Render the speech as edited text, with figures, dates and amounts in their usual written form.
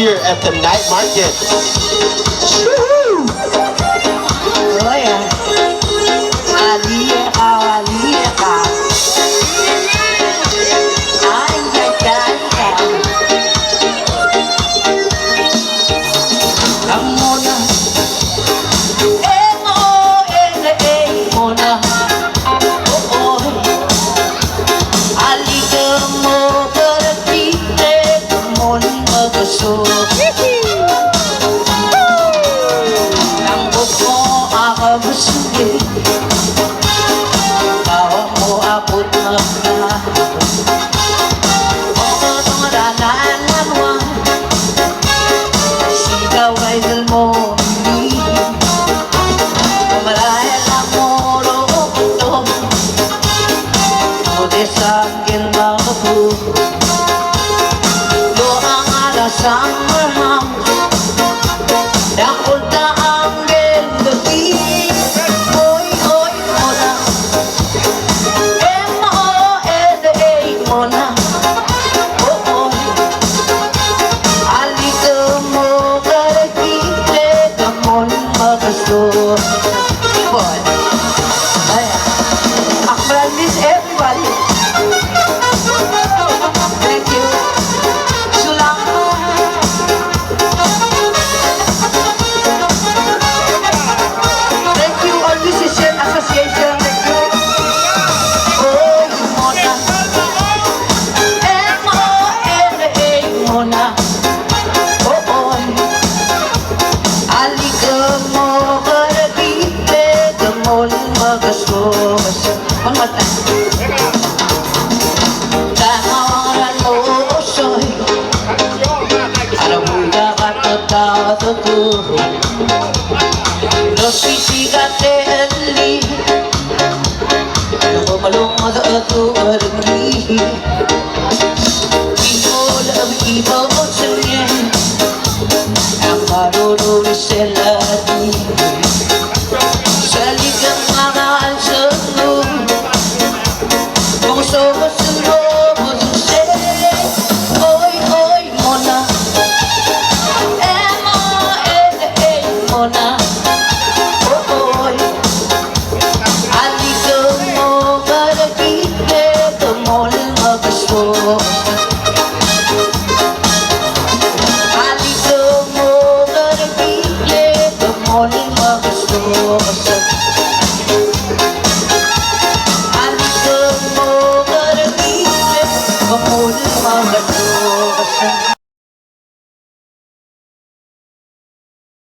here at the night market. Oh yeah. Aliyeka, aliyeka. Ay, ay, ay, ay. Ang muna. Mona. Oh, oh. Alika mo pergi mon magasok. Ang buko ako masugid. Tawa mo ako't magkahapon. Oo, tungaranan naman. Sigaw ay dalmo. Marahil ang muro ko Desangin mahu Lo ang alasang marham Yang ulta ang gendati Oy, oy, mona M-O-N-A, mona Oh, oh Alika mo karakite Kamon magasto Boy Akbal miss everybody Thank you. Sulang. Thank you all musician association. Thank you. Oh, Mona. M-O-N-A, Mona. Oh, oh. Alika mo karagite, gamon magasto. One more time. Lo sisigatin li Lo malungod ako arami Iko lang iba o sanya Ang marunong selati Saligang mga alsanong Puso ko sulo Oy, oy, mona Mona, oh oh, alika mo karagite, kamol magasto. Alika mo karagite, kamol magasto. Alika mo karagite, kamol magasto.